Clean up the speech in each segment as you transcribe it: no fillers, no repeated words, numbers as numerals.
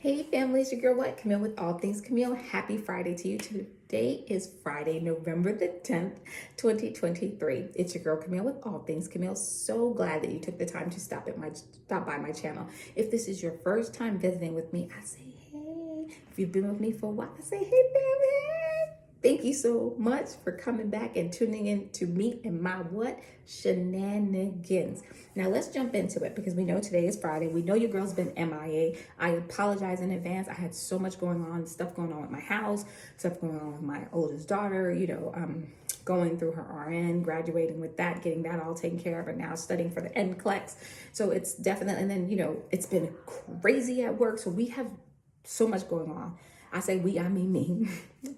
Hey family, it's your girl what? Camille with All Things Camille. Happy Friday to you. Today is Friday, November the 10th, 2023. It's your girl Camille with All Things Camille. So glad that you took the time to stop by my channel. If this is your first time visiting with me, I say hey. If you've been with me for a while, I say hey family. Thank you so much for coming back and tuning in to me and my what? Shenanigans. Now let's jump into it because we know today is Friday. We know your girl's been MIA. I apologize in advance. I had so much going on, stuff going on with my house, stuff going on with my oldest daughter, going through her RN, graduating with that, getting that all taken care of, and now studying for the NCLEX. So it's definitely, and then, it's been crazy at work. So we have so much going on. I say we, I mean me,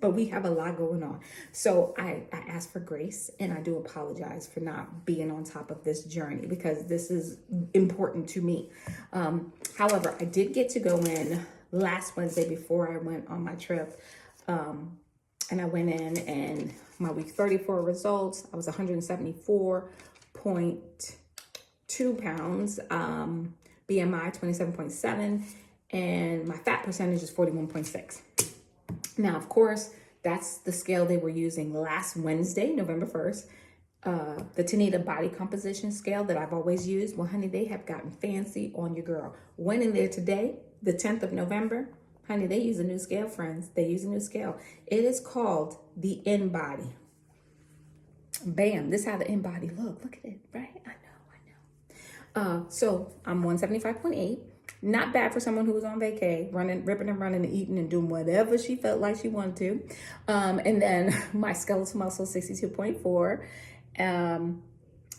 but we have a lot going on. So I ask for grace and I do apologize for not being on top of this journey because this is important to me. However, I did get to go in last Wednesday before I went on my trip. And I went in and my week 34 results, I was 174.2 pounds, BMI 27.7. And my fat percentage is 41.6. Now, of course, that's the scale they were using last Wednesday, November 1st. The Tanita body composition scale that I've always used. Well, honey, they have gotten fancy on your girl. Went in there today, the 10th of November. Honey, they use a new scale, friends. They use a new scale. It is called the InBody. Bam, this is how the InBody look. Look at it, right? I know. So I'm 175.8. Not bad for someone who was on vacay, ripping and running and eating and doing whatever she felt like she wanted to. And then my skeletal muscle, 62.4. I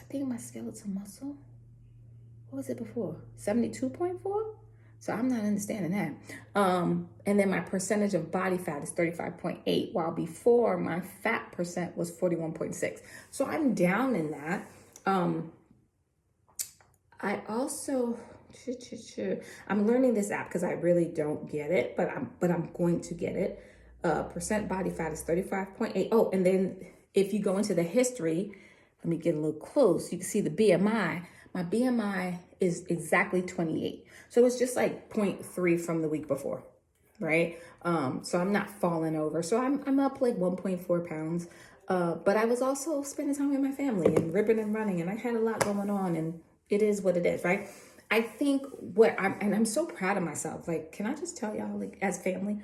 think my skeletal muscle, what was it before? 72.4? So I'm not understanding that. And then my percentage of body fat is 35.8, while before my fat percent was 41.6. So I'm down in that. I also... I'm learning this app because I really don't get it, but I'm going to get it. Percent body fat is 35.8. Oh, and then if you go into the history, let me get a little close. You can see the BMI. My BMI is exactly 28. So it's just like 0.3 from the week before, right? So I'm not falling over. So I'm up like 1.4 pounds. But I was also spending time with my family and ripping and running, and I had a lot going on, and it is what it is, right? I think I'm so proud of myself. Like, can I just tell y'all, like, as family,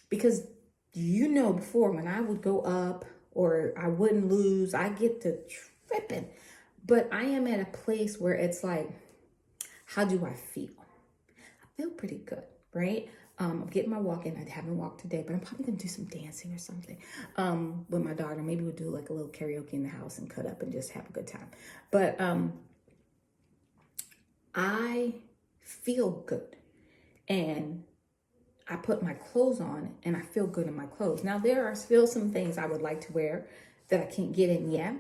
because before when I would go up or I wouldn't lose, I get to tripping. But I am at a place where it's like, how do I feel? I feel pretty good, right? I'm getting my walk in. I haven't walked today, but I'm probably gonna do some dancing or something with my daughter. Maybe we'll do like a little karaoke in the house and cut up and just have a good time. But I feel good and I put my clothes on and I feel good in my clothes. Now, there are still some things I would like to wear that I can't get in yet.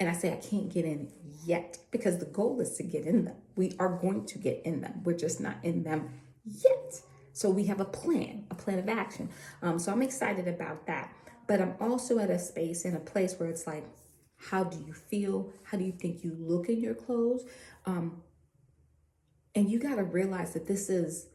And I say I can't get in yet because the goal is to get in them. We are going to get in them. We're just not in them yet. So we have a plan of action. So I'm excited about that. But I'm also at a space and a place where it's like, how do you feel? How do you think you look in your clothes? And you got to realize that this is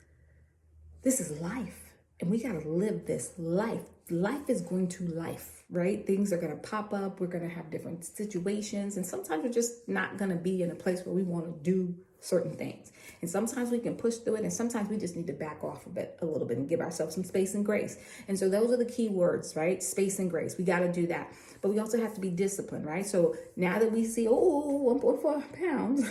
life, and we got to live this life. Life is going to life, right? Things are going to pop up. We're going to have different situations, and sometimes we're just not going to be in a place where we want to do certain things. And sometimes we can push through it, and sometimes we just need to back off a little bit and give ourselves some space and grace. And so those are the key words, right? Space and grace. We got to do that. But we also have to be disciplined, right? So now that we see, 1.4 pounds,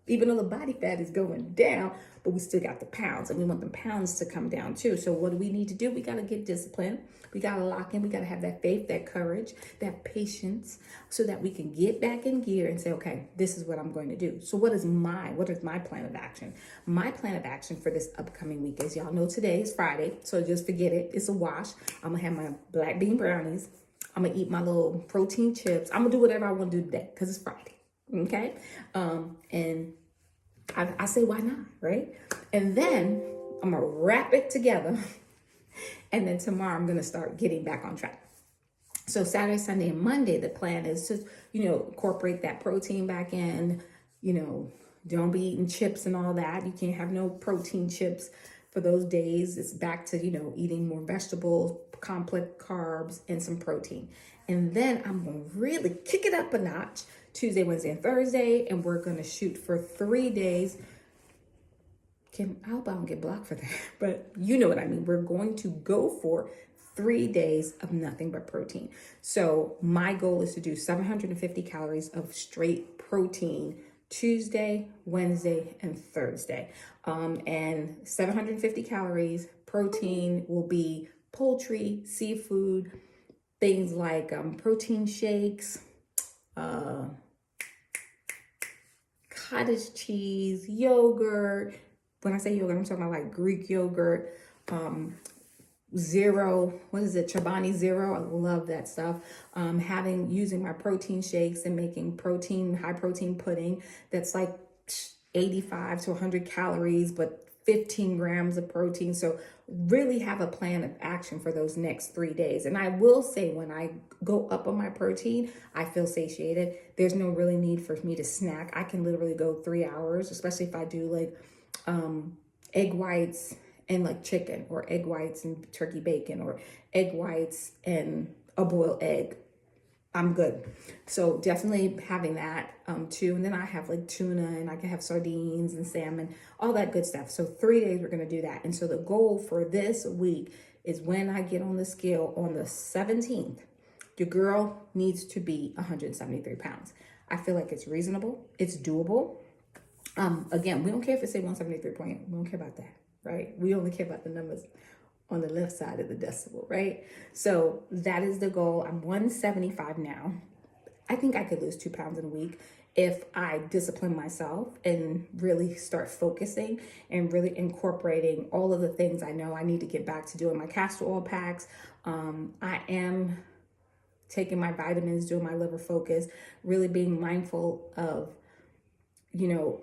even though the body fat is going down, but we still got the pounds, and we want the pounds to come down too. So what do we need to do? We got to get disciplined. We got to lock in. We got to have that faith, that courage, that patience, so that we can get back in gear and say, okay, this is what I'm going to do. So what is my plan of action? My plan of action for this upcoming week is, y'all know today is Friday, so just forget it. It's a wash. I'm going to have my black bean brownies. I'm going to eat my little protein chips. I'm going to do whatever I want to do today because it's Friday. Okay. And I say, why not? Right. And then I'm going to wrap it together. And then tomorrow I'm going to start getting back on track. So Saturday, Sunday, and Monday, the plan is to, incorporate that protein back in, don't be eating chips and all that. You can't have no protein chips. for those days, it's back to, eating more vegetables, complex carbs, and some protein. And then I'm going to really kick it up a notch Tuesday, Wednesday, and Thursday. And we're going to shoot for 3 days. I hope I don't get blocked for that, but you know what I mean. We're going to go for 3 days of nothing but protein. So my goal is to do 750 calories of straight protein Tuesday, Wednesday, and Thursday. And 750 calories protein will be poultry, seafood, things like protein shakes, cottage cheese, yogurt. When I say yogurt, I'm talking about like Greek yogurt, zero, what is it? Chobani Zero. I love that stuff. Using my protein shakes and making high protein pudding that's like 85 to 100 calories, but 15 grams of protein. So really have a plan of action for those next 3 days. And I will say, when I go up on my protein, I feel satiated. There's no really need for me to snack. I can literally go 3 hours, especially if I do like egg whites and like chicken, or egg whites and turkey bacon, or egg whites and a boiled egg. I'm good. So definitely having that too. And then I have like tuna, and I can have sardines and salmon, all that good stuff. So 3 days we're going to do that. And so the goal for this week is, when I get on the scale on the 17th, your girl needs to be 173 pounds. I feel like it's reasonable. It's doable. Again, we don't care if it say 173 point. We don't care about that, right? We only care about the numbers on the left side of the decimal, right? So that is the goal. I'm 175 now. I think I could lose 2 pounds in a week if I discipline myself and really start focusing and really incorporating all of the things I know I need to get back to doing. My castor oil packs. I am taking my vitamins, doing my liver focus, really being mindful of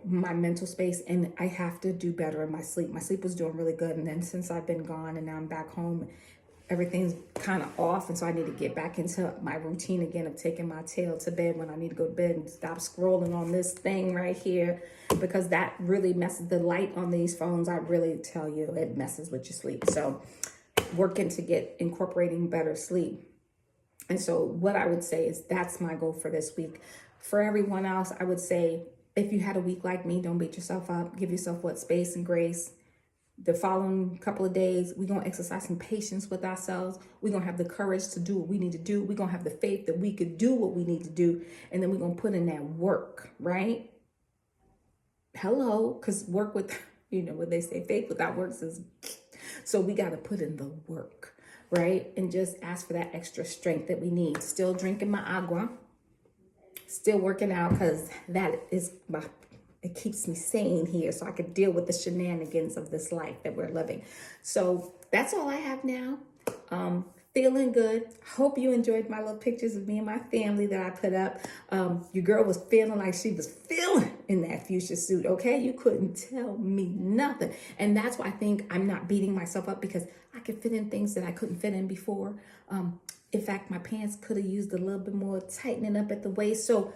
my mental space. And I have to do better in my sleep. My sleep was doing really good. And then since I've been gone and now I'm back home, everything's kind of off. And so I need to get back into my routine again of taking my tail to bed when I need to go to bed, and stop scrolling on this thing right here, because that really messes the light on these phones. I really tell you, it messes with your sleep. So working to incorporating better sleep. And so what I would say is, that's my goal for this week. For everyone else, I would say, if you had a week like me, don't beat yourself up. Give yourself space and grace. The following couple of days, we're going to exercise some patience with ourselves. We're going to have the courage to do what we need to do. We're going to have the faith that we could do what we need to do. And then we're going to put in that work, right? Hello, because work with, what they say, faith without works is. So we got to put in the work, right? And just ask for that extra strength that we need. Still drinking my agua. Still working out, because that is it keeps me sane here, so I can deal with the shenanigans of this life that we're living. So that's all I have now. Feeling good. Hope you enjoyed my little pictures of me and my family that I put up. Your girl was feeling like she was feeling in that fuchsia suit, okay? You couldn't tell me nothing. And that's why I think I'm not beating myself up, because I could fit in things that I couldn't fit in before. In fact, my pants could have used a little bit more tightening up at the waist. So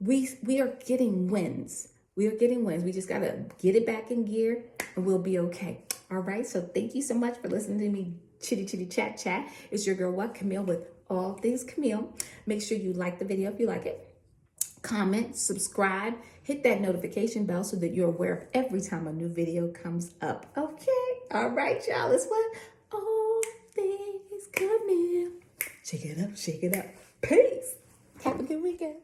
we are getting wins. We are getting wins. We just got to get it back in gear, and we'll be okay. All right. So thank you so much for listening to me chitty chat. It's your girl, Camille, with All Things Camille. Make sure you like the video if you like it. Comment, subscribe, hit that notification bell so that you're aware of every time a new video comes up. Okay. All right, y'all. It's what All Things Camille. Shake it up. Peace. Have a good weekend.